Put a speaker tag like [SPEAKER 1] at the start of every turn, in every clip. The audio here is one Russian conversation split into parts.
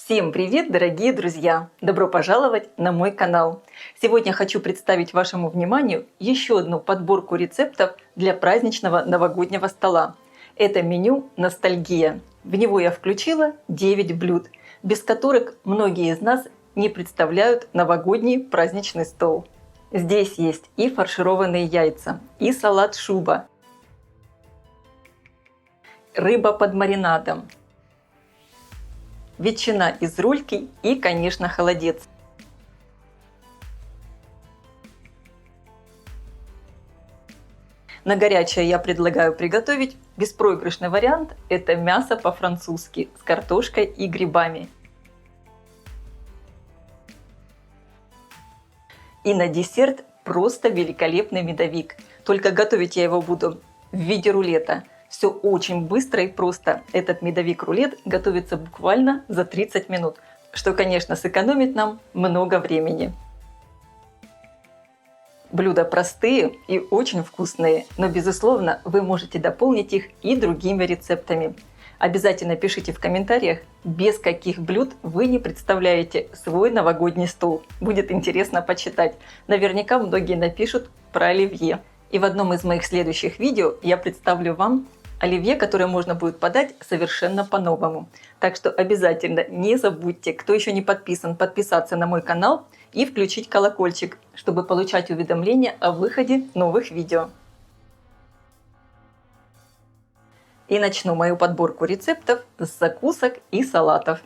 [SPEAKER 1] Всем привет, дорогие друзья! Добро пожаловать на мой канал! Сегодня хочу представить вашему вниманию еще одну подборку рецептов для праздничного новогоднего стола. Это меню «Ностальгия». В него я включила 9 блюд, без которых многие из нас не представляют новогодний праздничный стол. Здесь есть и фаршированные яйца, и салат шуба, рыба под маринадом, ветчина из рульки и, конечно, холодец. На горячее я предлагаю приготовить беспроигрышный вариант – это мясо по-французски с картошкой и грибами. И на десерт просто великолепный медовик. Только готовить я его буду в виде рулета. Все очень быстро и просто. Этот медовик-рулет готовится буквально за 30 минут, что, конечно, сэкономит нам много времени. Блюда простые и очень вкусные, но, безусловно, вы можете дополнить их и другими рецептами. Обязательно пишите в комментариях, без каких блюд вы не представляете свой новогодний стол. Будет интересно почитать. Наверняка многие напишут про оливье. И в одном из моих следующих видео я представлю вам оливье, которое можно будет подать совершенно по-новому. Так что обязательно не забудьте, кто еще не подписан, подписаться на мой канал и включить колокольчик, чтобы получать уведомления о выходе новых видео. И начну мою подборку рецептов с закусок и салатов.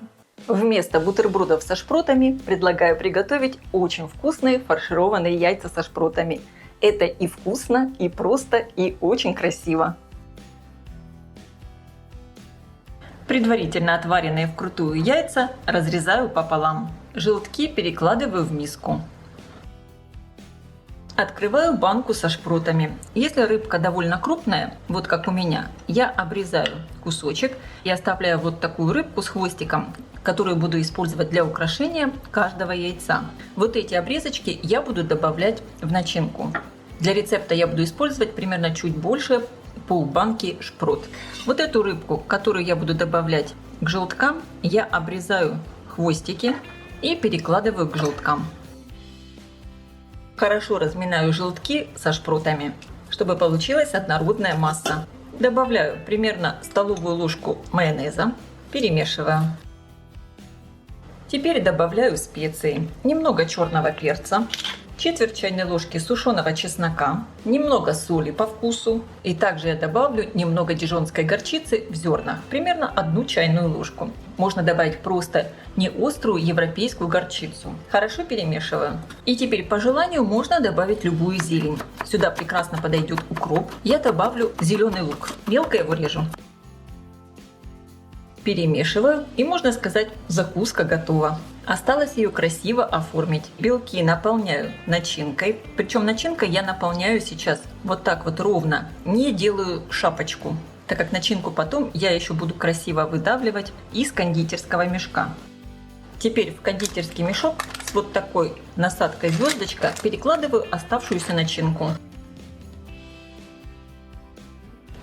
[SPEAKER 1] Вместо бутербродов со шпротами предлагаю приготовить очень вкусные фаршированные яйца со шпротами. Это и вкусно, и просто, и очень красиво. Предварительно отваренные вкрутую яйца разрезаю пополам. Желтки перекладываю в миску. Открываю банку со шпротами. Если рыбка довольно крупная, вот как у меня, я обрезаю кусочек и оставляю вот такую рыбку с хвостиком, которую буду использовать для украшения каждого яйца. Вот эти обрезочки я буду добавлять в начинку. Для рецепта я буду использовать примерно чуть больше полбанки шпрот. Вот эту рыбку, которую я буду добавлять к желткам, я обрезаю хвостики и перекладываю к желткам. Хорошо разминаю желтки со шпротами, чтобы получилась однородная масса. Добавляю примерно столовую ложку майонеза, перемешиваю. Теперь добавляю специи. Немного черного перца, четверть чайной ложки сушеного чеснока, немного соли по вкусу. И также я добавлю немного дижонской горчицы в зернах, примерно 1 чайную ложку. Можно добавить просто не острую европейскую горчицу. Хорошо перемешиваю. И теперь по желанию можно добавить любую зелень. Сюда прекрасно подойдет укроп. Я добавлю зеленый лук. Мелко его режу. Перемешиваю, и можно сказать, закуска готова. Осталось ее красиво оформить. Белки наполняю начинкой. Причем начинкой я наполняю сейчас вот так вот ровно. Не делаю шапочку, так как начинку потом я еще буду красиво выдавливать из кондитерского мешка. Теперь в кондитерский мешок с вот такой насадкой звездочка перекладываю оставшуюся начинку.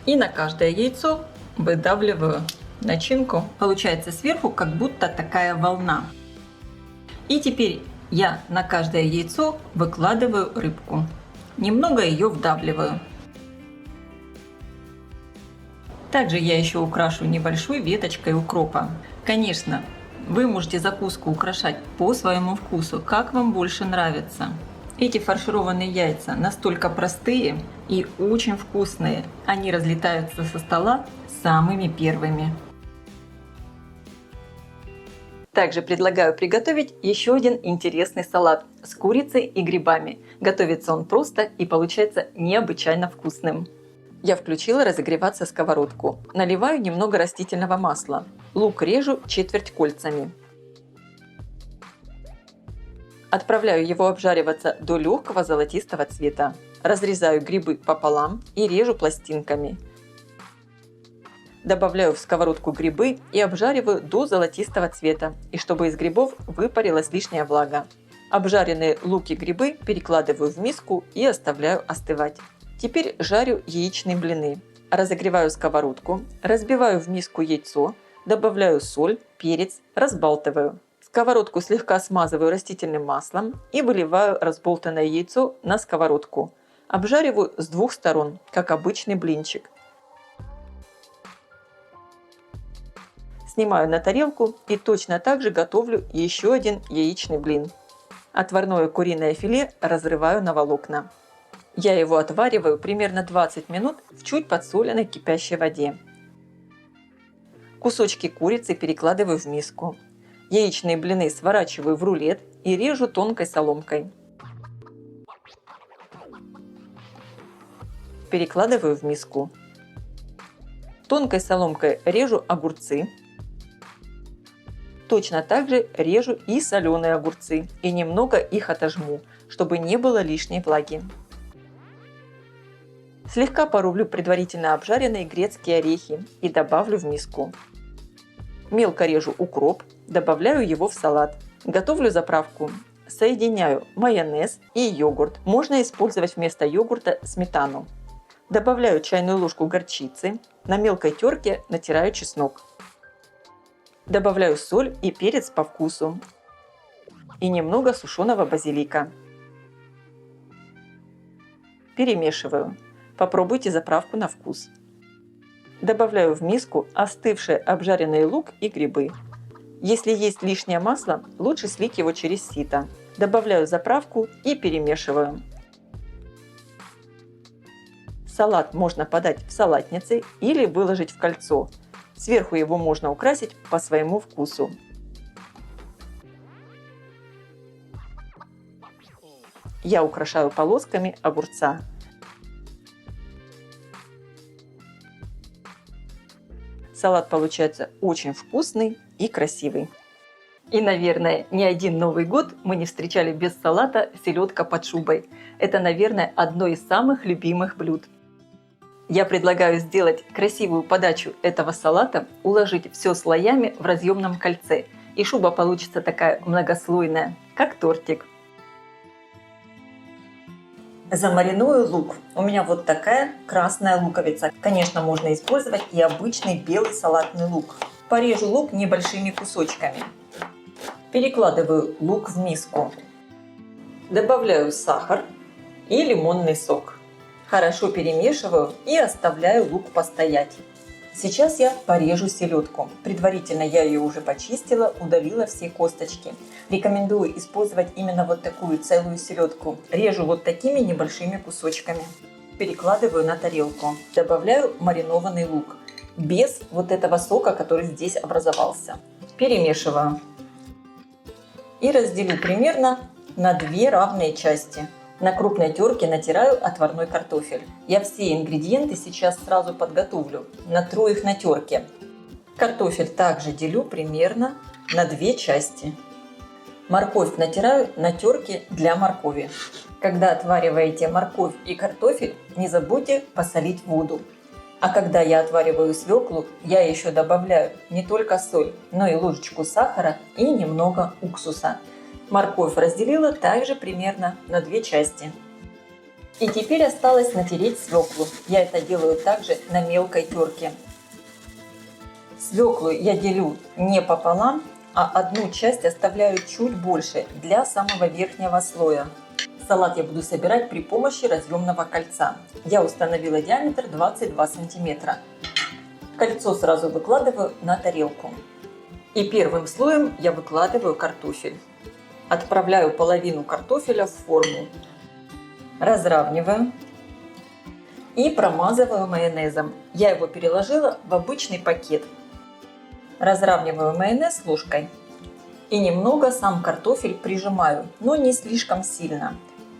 [SPEAKER 1] И на каждое яйцо выдавливаю начинку. Получается сверху как будто такая волна. И теперь я на каждое яйцо выкладываю рыбку. Немного ее вдавливаю. Также я еще украшу небольшой веточкой укропа. Конечно, вы можете закуску украшать по своему вкусу, как вам больше нравится. Эти фаршированные яйца настолько простые и очень вкусные. Они разлетаются со стола самыми первыми. Также предлагаю приготовить еще один интересный салат с курицей и грибами. Готовится он просто и получается необычайно вкусным. Я включила разогреваться сковородку. Наливаю немного растительного масла. Лук режу четверть кольцами. Отправляю его обжариваться до легкого золотистого цвета. Разрезаю грибы пополам и режу пластинками. Добавляю в сковородку грибы и обжариваю до золотистого цвета, и чтобы из грибов выпарилась лишняя влага. Обжаренные лук и грибы перекладываю в миску и оставляю остывать. Теперь жарю яичные блины. Разогреваю сковородку, разбиваю в миску яйцо, Добавляю соль, перец, разбалтываю. Сковородку слегка смазываю растительным маслом и выливаю разболтанное яйцо на сковородку. Обжариваю с двух сторон, как обычный блинчик. Снимаю на тарелку и точно так же готовлю еще один яичный блин. Отварное куриное филе разрываю на волокна. Я его отвариваю примерно 20 минут в чуть подсоленной кипящей воде. Кусочки курицы перекладываю в миску. Яичные блины сворачиваю в рулет и режу тонкой соломкой. Перекладываю в миску. Тонкой соломкой режу огурцы. Точно так же режу и соленые огурцы и немного их отожму, чтобы не было лишней влаги. Слегка порублю предварительно обжаренные грецкие орехи и добавлю в миску. Мелко режу укроп, добавляю его в салат. Готовлю заправку. Соединяю майонез и йогурт. Можно использовать вместо йогурта сметану. Добавляю чайную ложку горчицы. На мелкой терке натираю чеснок. Добавляю соль и перец по вкусу. И немного сушеного базилика. Перемешиваю. Попробуйте заправку на вкус. Добавляю в миску остывший обжаренный лук и грибы. Если есть лишнее масло, лучше слить его через сито. Добавляю заправку и перемешиваю. Салат можно подать в салатнице или выложить в кольцо. Сверху его можно украсить по своему вкусу. Я украшаю полосками огурца. Салат получается очень вкусный и красивый. И, наверное, ни один Новый год мы не встречали без салата селедка под шубой. Это, наверное, одно из самых любимых блюд. Я предлагаю сделать красивую подачу этого салата, уложить все слоями в разъемном кольце. И шуба получится такая многослойная, как тортик. Замариную лук. У меня вот такая красная луковица. Конечно, можно использовать и обычный белый салатный лук. Порежу лук небольшими кусочками. Перекладываю лук в миску. Добавляю сахар и лимонный сок. Хорошо перемешиваю и оставляю лук постоять. Сейчас я порежу селедку. Предварительно я ее уже почистила, удалила все косточки. Рекомендую использовать именно вот такую целую селедку. Режу вот такими небольшими кусочками. Перекладываю на тарелку. Добавляю маринованный лук. Без вот этого сока, который здесь образовался. Перемешиваю. И разделю примерно на 2 равные части. На крупной терке натираю отварной картофель. Я все ингредиенты сейчас сразу подготовлю. Натру их на терке. Картофель также делю примерно на 2 части. Морковь натираю на терке для моркови. Когда отвариваете морковь и картофель, не забудьте посолить воду. А когда я отвариваю свеклу, я еще добавляю не только соль, но и ложечку сахара и немного уксуса. Морковь разделила также примерно на 2 части. И теперь осталось натереть свеклу. Я это делаю также на мелкой терке. Свеклу я делю не пополам, а одну часть оставляю чуть больше для самого верхнего слоя. Салат я буду собирать при помощи разъемного кольца. Я установила диаметр 22 см. Кольцо сразу выкладываю на тарелку. И первым слоем я выкладываю картофель. Отправляю половину картофеля в форму. Разравниваю и промазываю майонезом. Я его переложила в обычный пакет. Разравниваю майонез ложкой. И немного сам картофель прижимаю, но не слишком сильно.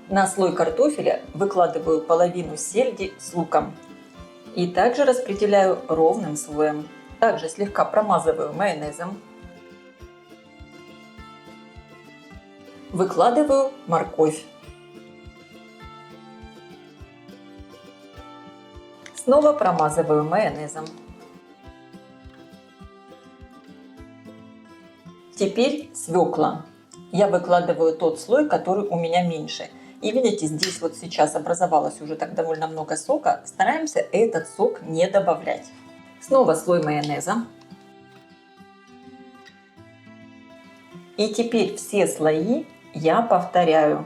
[SPEAKER 1] На слой картофеля выкладываю половину сельди с луком. И также распределяю ровным слоем. Также слегка промазываю майонезом. Выкладываю морковь. Снова промазываю майонезом. Теперь свекла. Я выкладываю тот слой, который у меня меньше. И видите, здесь вот сейчас образовалось уже так довольно много сока. Стараемся этот сок не добавлять. Снова слой майонеза. И теперь все слои я повторяю.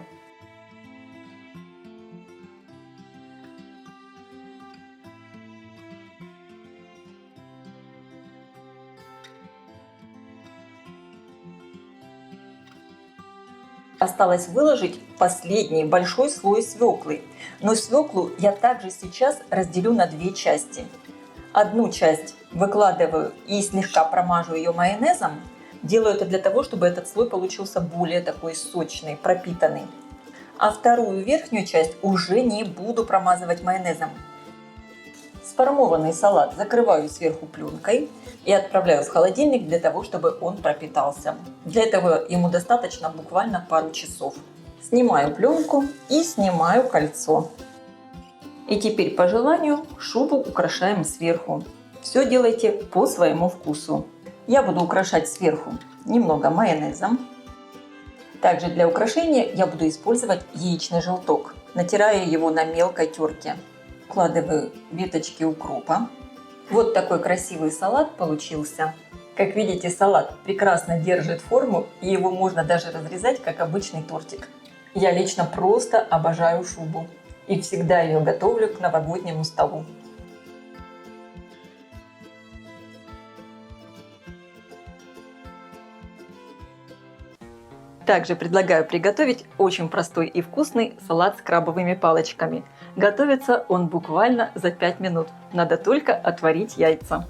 [SPEAKER 1] Осталось выложить последний большой слой свеклы. Но свеклу я также сейчас разделю на две части. Одну часть выкладываю и слегка промажу ее майонезом. Делаю это для того, чтобы этот слой получился более такой сочный, пропитанный. А вторую верхнюю часть уже не буду промазывать майонезом. Сформованный салат закрываю сверху пленкой и отправляю в холодильник для того, чтобы он пропитался. Для этого ему достаточно буквально пару часов. Снимаю пленку и снимаю кольцо. И теперь по желанию шубу украшаем сверху. Все делайте по своему вкусу. Я буду украшать сверху немного майонезом. Также для украшения я буду использовать яичный желток. Натираю его на мелкой терке. Вкладываю веточки укропа. Вот такой красивый салат получился. Как видите, салат прекрасно держит форму, и его можно даже разрезать, как обычный тортик. Я лично просто обожаю шубу и всегда ее готовлю к новогоднему столу. Также предлагаю приготовить очень простой и вкусный салат с крабовыми палочками. Готовится он буквально за 5 минут. Надо только отварить яйца.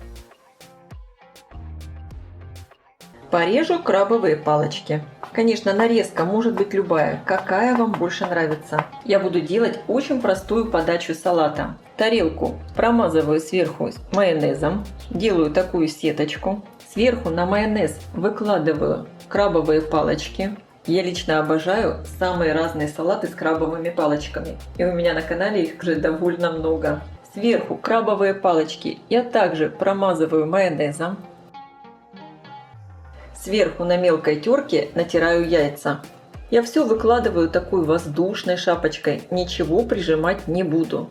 [SPEAKER 1] Порежу крабовые палочки. Конечно, нарезка может быть любая, какая вам больше нравится. Я буду делать очень простую подачу салата. Тарелку промазываю сверху майонезом, делаю такую сеточку. Сверху на майонез выкладываю крабовые палочки. Я лично обожаю самые разные салаты с крабовыми палочками. И у меня на канале их уже довольно много. Сверху крабовые палочки я также промазываю майонезом. Сверху на мелкой терке натираю яйца. Я все выкладываю такой воздушной шапочкой, ничего прижимать не буду.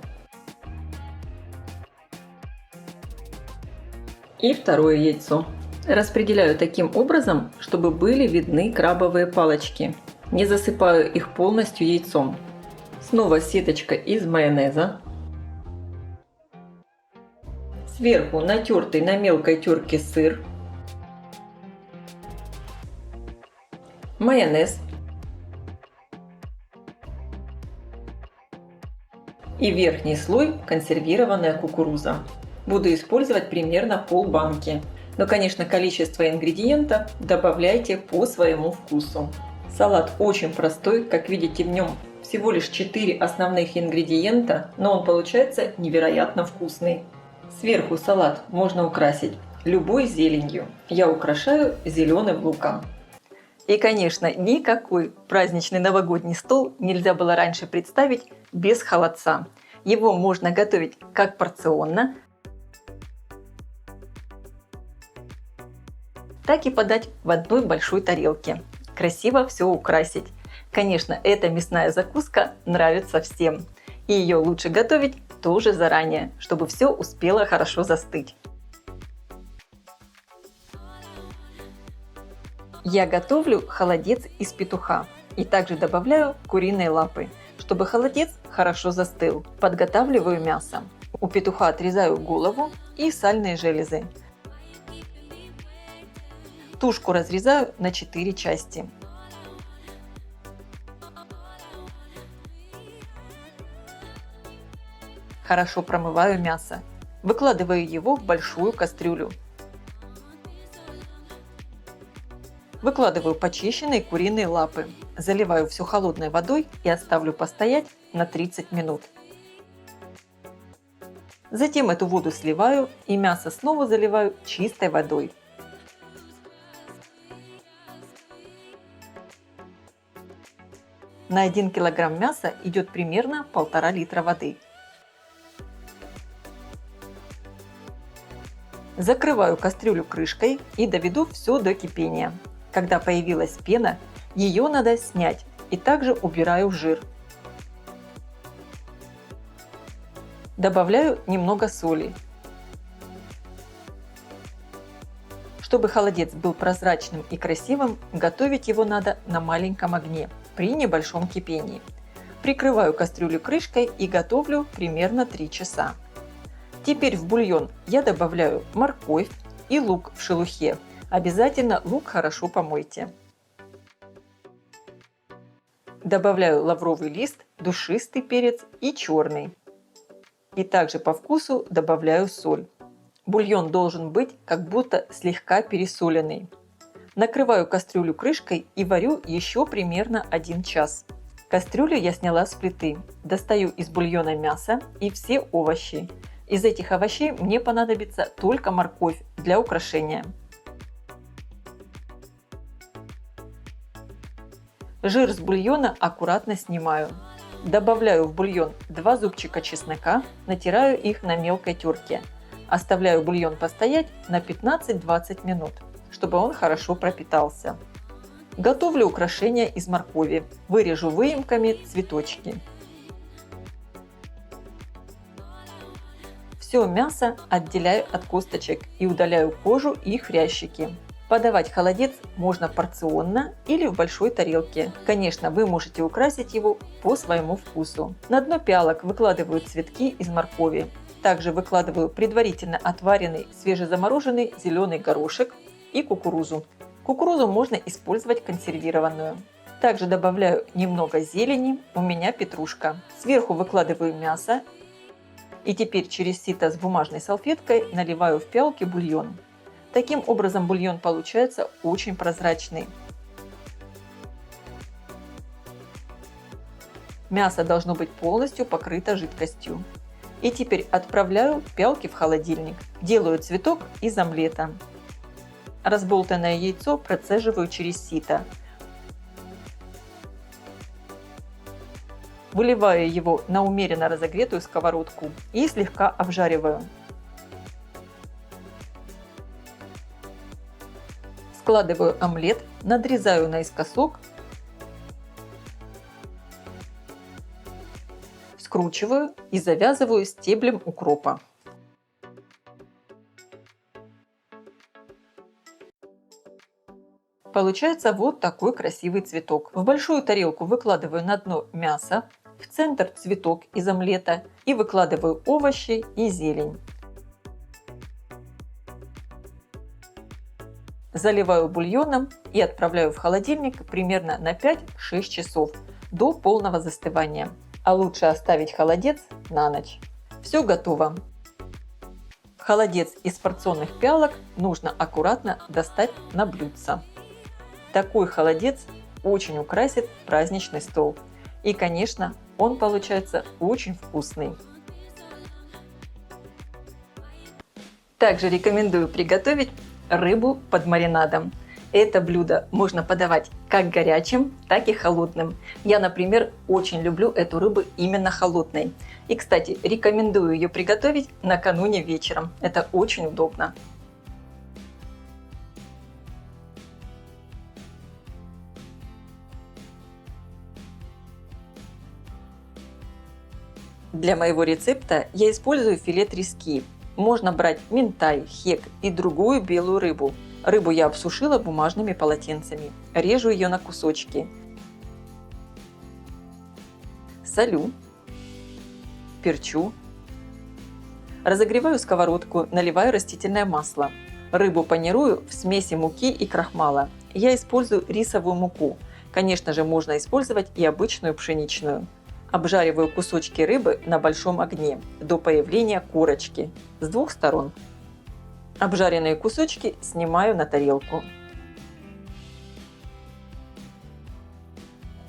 [SPEAKER 1] И второе яйцо. Распределяю таким образом, чтобы были видны крабовые палочки. Не засыпаю их полностью яйцом. Снова сеточка из майонеза. Сверху натертый на мелкой терке сыр. Майонез. И верхний слой консервированная кукуруза. Буду использовать примерно полбанки. Но, конечно, количество ингредиентов добавляйте по своему вкусу. Салат очень простой, как видите, в нем всего лишь 4 основных ингредиента, но он получается невероятно вкусный. Сверху салат можно украсить любой зеленью. Я украшаю зеленым луком. И, конечно, никакой праздничный новогодний стол нельзя было раньше представить без холодца. Его можно готовить как порционно, так и подать в одной большой тарелке. Красиво все украсить. Конечно, эта мясная закуска нравится всем. И ее лучше готовить тоже заранее, чтобы все успело хорошо застыть. Я готовлю холодец из петуха и также добавляю куриные лапы. Чтобы холодец хорошо застыл, подготавливаю мясо. У петуха отрезаю голову и сальные железы. Тушку разрезаю на 4 части. Хорошо промываю мясо. Выкладываю его в большую кастрюлю. Выкладываю почищенные куриные лапы. Заливаю все холодной водой и оставлю постоять на 30 минут. Затем эту воду сливаю и мясо снова заливаю чистой водой. На 1 килограмм мяса идет примерно 1,5 литра воды. Закрываю кастрюлю крышкой и доведу все до кипения. Когда появилась пена, ее надо снять и также убираю жир. Добавляю немного соли. Чтобы холодец был прозрачным и красивым, готовить его надо на маленьком огне при небольшом кипении. Прикрываю кастрюлю крышкой и готовлю примерно 3 часа. Теперь в бульон я добавляю морковь и лук в шелухе. Обязательно лук хорошо помойте. Добавляю лавровый лист, душистый перец и черный. И также по вкусу добавляю соль. Бульон должен быть как будто слегка пересоленный. Накрываю кастрюлю крышкой и варю еще примерно 1 час. Кастрюлю я сняла с плиты. Достаю из бульона мясо и все овощи. Из этих овощей мне понадобится только морковь для украшения. Жир с бульона аккуратно снимаю. Добавляю в бульон 2 зубчика чеснока, натираю их на мелкой терке. Оставляю бульон постоять на 15-20 минут, чтобы он хорошо пропитался. Готовлю украшения из моркови. Вырежу выемками цветочки. Все мясо отделяю от косточек и удаляю кожу и хрящики. Подавать холодец можно порционно или в большой тарелке. Конечно, вы можете украсить его по своему вкусу. На дно пиалок выкладываю цветки из моркови. Также выкладываю предварительно отваренный свежезамороженный зеленый горошек и кукурузу. Кукурузу можно использовать консервированную. Также добавляю немного зелени, у меня петрушка. Сверху выкладываю мясо. И теперь через сито с бумажной салфеткой наливаю в пиалки бульон. Таким образом бульон получается очень прозрачный. Мясо должно быть полностью покрыто жидкостью. И теперь отправляю пиалки в холодильник. Делаю цветок из омлета. Разболтанное яйцо процеживаю через сито. Выливаю его на умеренно разогретую сковородку и слегка обжариваю. Складываю омлет, надрезаю наискосок, скручиваю и завязываю стеблем укропа. Получается вот такой красивый цветок. В большую тарелку выкладываю на дно мясо, в центр цветок из омлета и выкладываю овощи и зелень. Заливаю бульоном и отправляю в холодильник примерно на 5-6 часов до полного застывания. А лучше оставить холодец на ночь. Все готово. Холодец из порционных пиалок нужно аккуратно достать на блюдце. Такой холодец очень украсит праздничный стол. И, конечно, он получается очень вкусный. Также рекомендую приготовить рыбу под маринадом. Это блюдо можно подавать как горячим, так и холодным. Я, например, очень люблю эту рыбу именно холодной. И, кстати, рекомендую ее приготовить накануне вечером. Это очень удобно. Для моего рецепта я использую филе трески. Можно брать минтай, хек и другую белую рыбу. Рыбу я обсушила бумажными полотенцами. Режу ее на кусочки. Солю. Перчу. Разогреваю сковородку, наливаю растительное масло. Рыбу панирую в смеси муки и крахмала. Я использую рисовую муку. Конечно же, можно использовать и обычную пшеничную. Обжариваю кусочки рыбы на большом огне до появления корочки с 2 сторон. Обжаренные кусочки снимаю на тарелку.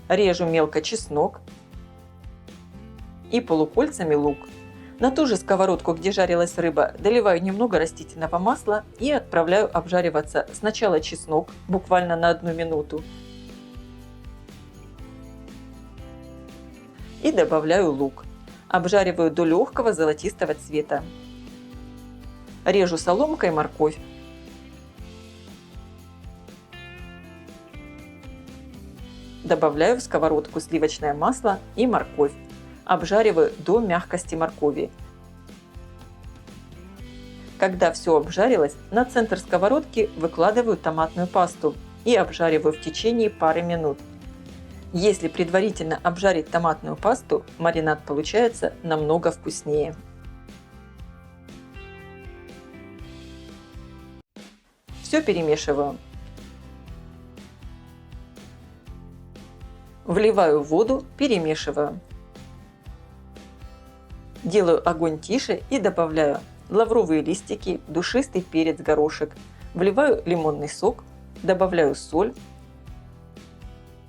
[SPEAKER 1] Режу мелко чеснок и полукольцами лук. На ту же сковородку, где жарилась рыба, доливаю немного растительного масла и отправляю обжариваться сначала чеснок, буквально на 1 минуту. И добавляю лук. Обжариваю до легкого золотистого цвета. Режу соломкой морковь. Добавляю в сковородку сливочное масло и морковь. Обжариваю до мягкости моркови. Когда все обжарилось, на центр сковородки выкладываю томатную пасту и обжариваю в течение пары минут. Если предварительно обжарить томатную пасту, маринад получается намного вкуснее. Все перемешиваю. Вливаю воду, перемешиваю. Делаю огонь тише и добавляю лавровые листики, душистый перец, горошек. Вливаю лимонный сок, добавляю соль,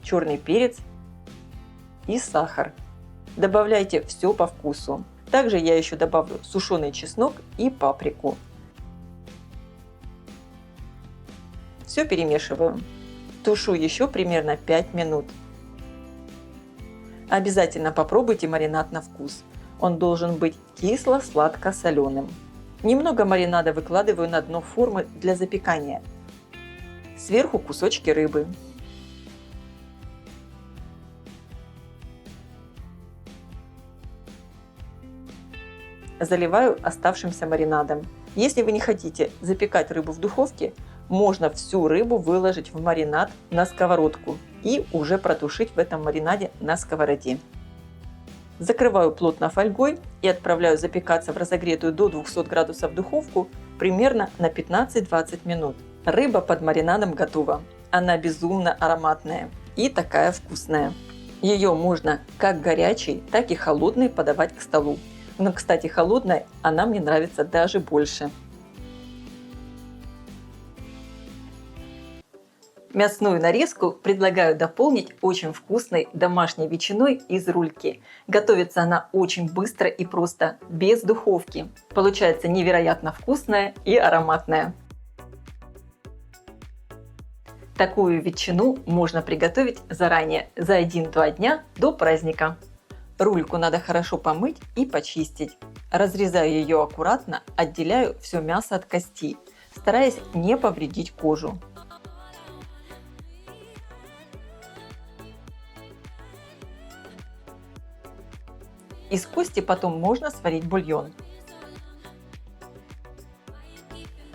[SPEAKER 1] черный перец и сахар. Добавляйте все по вкусу. Также я еще добавлю сушеный чеснок и паприку. Все перемешиваю. Тушу еще примерно 5 минут. Обязательно попробуйте маринад на вкус. Он должен быть кисло-сладко-соленым. Немного маринада выкладываю на дно формы для запекания. Сверху кусочки рыбы. Заливаю оставшимся маринадом. Если вы не хотите запекать рыбу в духовке, можно всю рыбу выложить в маринад на сковородку и уже протушить в этом маринаде на сковороде. Закрываю плотно фольгой и отправляю запекаться в разогретую до 200 градусов духовку примерно на 15-20 минут. Рыба под маринадом готова. Она безумно ароматная и такая вкусная. Ее можно как горячей, так и холодной подавать к столу. Но, кстати, холодной она мне нравится даже больше. Мясную нарезку предлагаю дополнить очень вкусной домашней ветчиной из рульки. Готовится она очень быстро и просто, без духовки. Получается невероятно вкусная и ароматная. Такую ветчину можно приготовить заранее, за 1-2 дня до праздника. Рульку надо хорошо помыть и почистить. Разрезаю ее аккуратно, отделяю все мясо от кости, стараясь не повредить кожу. Из кости потом можно сварить бульон.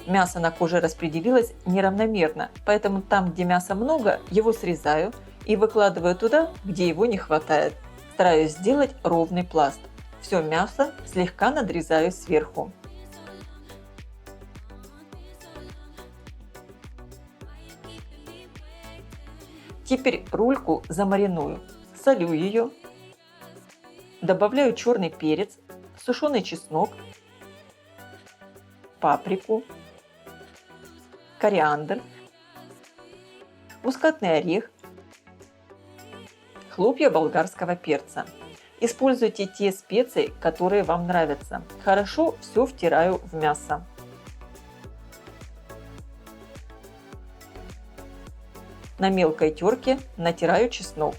[SPEAKER 1] Мясо на коже распределилось неравномерно, поэтому там, где мяса много, его срезаю и выкладываю туда, где его не хватает. Стараюсь сделать ровный пласт. Все мясо слегка надрезаю сверху. Теперь рульку замариную. Солю ее. Добавляю черный перец, сушеный чеснок, паприку, кориандр, мускатный орех, хлопья болгарского перца. Используйте те специи, которые вам нравятся. Хорошо все втираю в мясо. На мелкой терке натираю чеснок.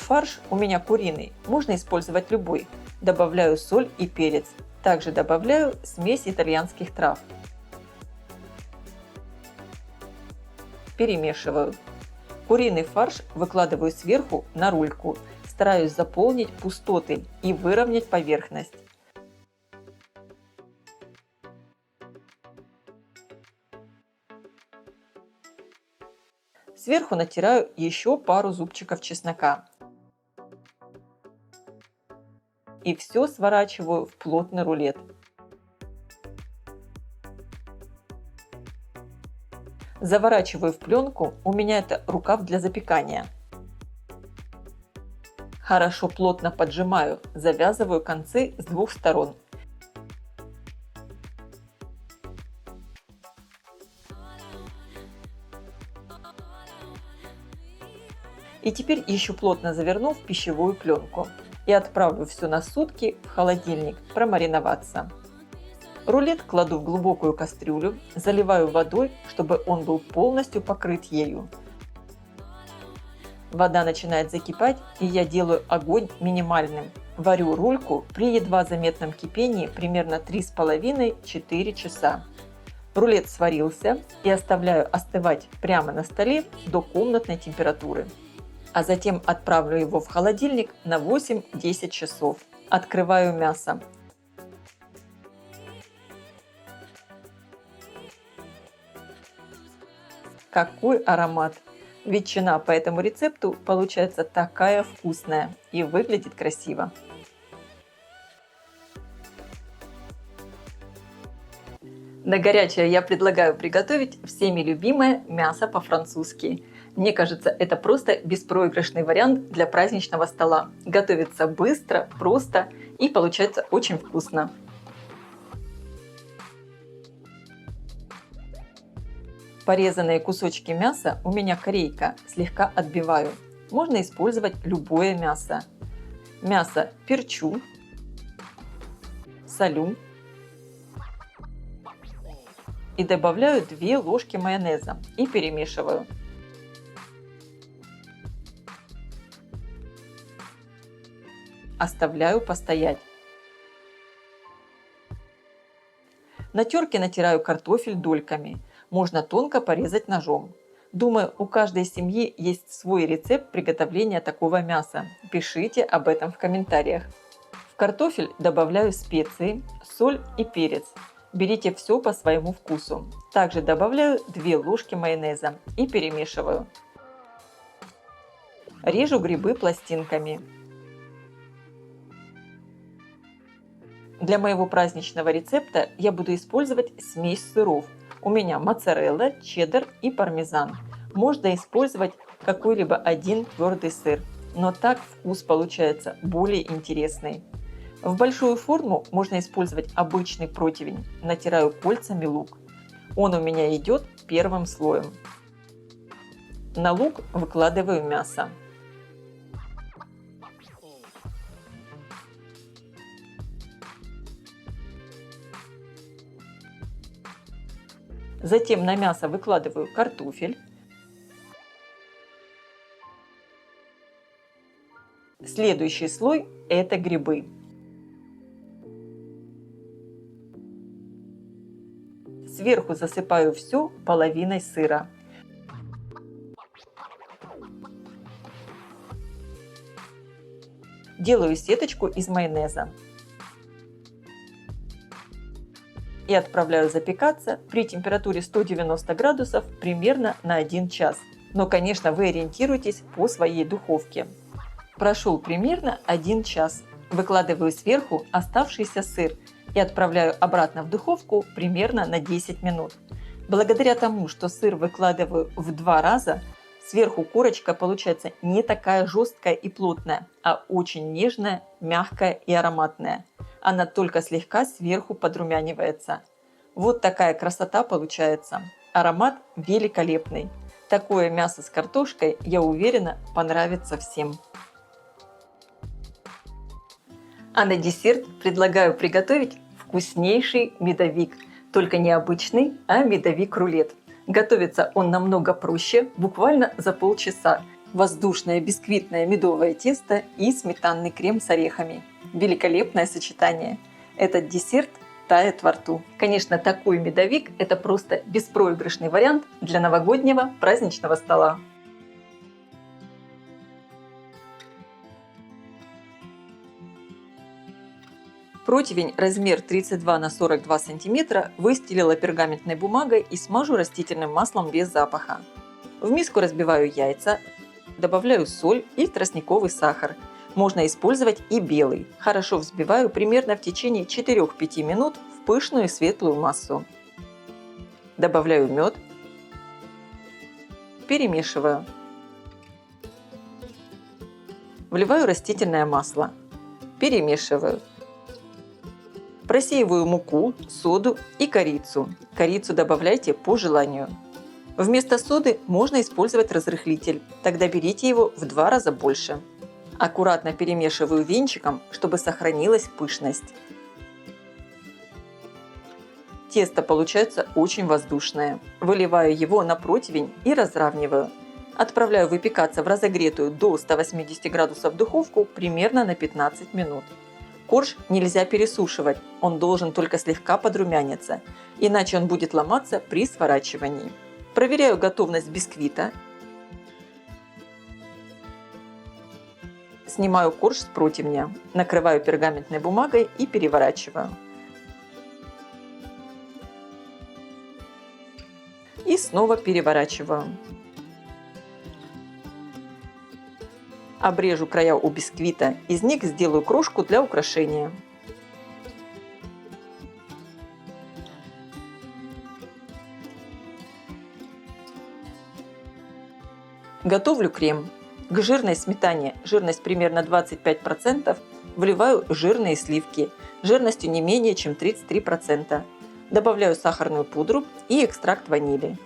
[SPEAKER 1] Фарш у меня куриный, можно использовать любой. Добавляю соль и перец. Также добавляю смесь итальянских трав. Перемешиваю. Куриный фарш выкладываю сверху на рульку. Стараюсь заполнить пустоты и выровнять поверхность. Сверху натираю еще пару зубчиков чеснока. И все сворачиваю в плотный рулет. Заворачиваю в пленку, у меня это рукав для запекания. Хорошо плотно поджимаю, завязываю концы с двух сторон. И теперь еще плотно заверну в пищевую пленку и отправлю все на сутки в холодильник промариноваться. Рулет кладу в глубокую кастрюлю, заливаю водой, чтобы он был полностью покрыт ею. Вода начинает закипать, и я делаю огонь минимальным. Варю рульку при едва заметном кипении примерно 3,5-4 часа. Рулет сварился и оставляю остывать прямо на столе до комнатной температуры. а затем отправлю его в холодильник на 8-10 часов. Открываю мясо. Какой аромат! Ветчина по этому рецепту получается такая вкусная и выглядит красиво. На горячее я предлагаю приготовить всеми любимое мясо по-французски. Мне кажется, это просто беспроигрышный вариант для праздничного стола. Готовится быстро, просто и получается очень вкусно. Порезанные кусочки мяса у меня корейка, слегка отбиваю. Можно использовать любое мясо. Мясо перчу, солю и добавляю 2 ложки майонеза и перемешиваю. Оставляю постоять. На терке натираю картофель дольками. Можно тонко порезать ножом. Думаю, у каждой семьи есть свой рецепт приготовления такого мяса. Пишите об этом в комментариях. В картофель добавляю специи, соль и перец. Берите все по своему вкусу. Также добавляю 2 ложки майонеза и перемешиваю. Режу грибы пластинками. Для моего праздничного рецепта я буду использовать смесь сыров. У меня моцарелла, чеддер и пармезан. Можно использовать какой-либо один твердый сыр, но так вкус получается более интересный. В большую форму можно использовать обычный противень. Натираю кольцами лук. Он у меня идет первым слоем. На лук выкладываю мясо. Затем на мясо выкладываю картофель. Следующий слой – это грибы. Сверху засыпаю все половиной сыра. Делаю сеточку из майонеза. И отправляю запекаться при температуре 190 градусов примерно на 1 час. Но, конечно, вы ориентируйтесь по своей духовке. Прошел примерно 1 час. Выкладываю сверху оставшийся сыр и отправляю обратно в духовку примерно на 10 минут. Благодаря тому, что сыр выкладываю в 2 раза, сверху корочка получается не такая жесткая и плотная, а очень нежная, мягкая и ароматная. Она только слегка сверху подрумянивается. Вот такая красота получается. Аромат великолепный. Такое мясо с картошкой, я уверена, понравится всем. А на десерт предлагаю приготовить вкуснейший медовик. Только не обычный, а медовик-рулет. Готовится он намного проще, буквально за полчаса. Воздушное бисквитное медовое тесто и сметанный крем с орехами. Великолепное сочетание. Этот десерт тает во рту. Конечно, такой медовик – это просто беспроигрышный вариант для новогоднего праздничного стола. Противень размер 32 на 42 см выстелила пергаментной бумагой и смажу растительным маслом без запаха. В миску разбиваю яйца, добавляю соль и тростниковый сахар. Можно использовать и белый. Хорошо взбиваю примерно в течение 4-5 минут в пышную светлую массу. Добавляю мед. Перемешиваю. Вливаю растительное масло. Перемешиваю. Просеиваю муку, соду и корицу. Корицу добавляйте по желанию. Вместо соды можно использовать разрыхлитель, тогда берите его в 2 раза больше. Аккуратно перемешиваю венчиком, чтобы сохранилась пышность. Тесто получается очень воздушное. Выливаю его на противень и разравниваю. Отправляю выпекаться в разогретую до 180 градусов духовку примерно на 15 минут. Корж нельзя пересушивать, он должен только слегка подрумяниться, иначе он будет ломаться при сворачивании. Проверяю готовность бисквита. Снимаю корж с противня, накрываю пергаментной бумагой и переворачиваю. И снова переворачиваю. Обрежу края у бисквита, из них сделаю крошку для украшения. Готовлю крем. К жирной сметане, жирность примерно 25%, вливаю жирные сливки, жирностью не менее чем 33%. Добавляю сахарную пудру и экстракт ванили.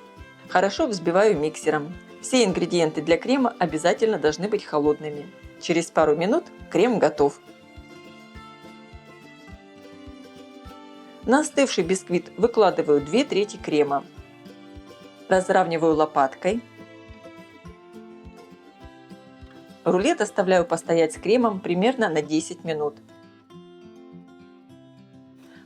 [SPEAKER 1] Хорошо взбиваю миксером. Все ингредиенты для крема обязательно должны быть холодными. Через пару минут крем готов. На остывший бисквит выкладываю 2/3 крема. Разравниваю лопаткой. Рулет оставляю постоять с кремом примерно на 10 минут.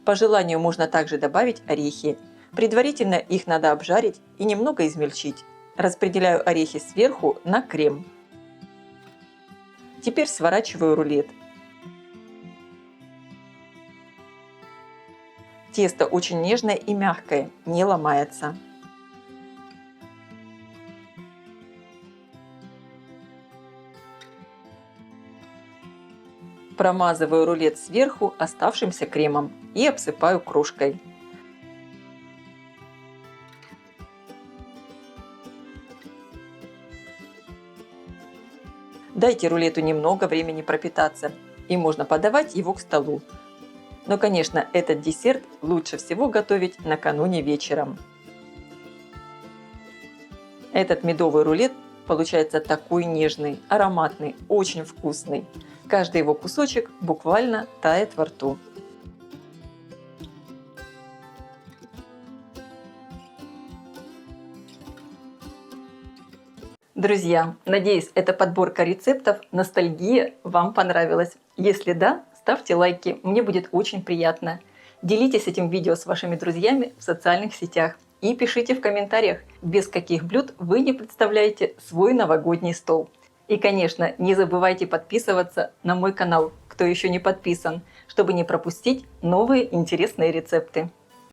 [SPEAKER 1] По желанию можно также добавить орехи. Предварительно их надо обжарить и немного измельчить. Распределяю орехи сверху на крем. Теперь сворачиваю рулет. Тесто очень нежное и мягкое, не ломается. Промазываю рулет сверху оставшимся кремом и обсыпаю крошкой. Дайте рулету немного времени пропитаться, и можно подавать его к столу. Но, конечно, этот десерт лучше всего готовить накануне вечером. Этот медовый рулет получается такой нежный, ароматный, очень вкусный. Каждый его кусочек буквально тает во рту. Друзья, надеюсь, эта подборка рецептов ностальгия вам понравилась. Если да, ставьте лайки, мне будет очень приятно. Делитесь этим видео с вашими друзьями в социальных сетях и пишите в комментариях, без каких блюд вы не представляете свой новогодний стол. И, конечно, не забывайте подписываться на мой канал, кто еще не подписан, чтобы не пропустить новые интересные рецепты.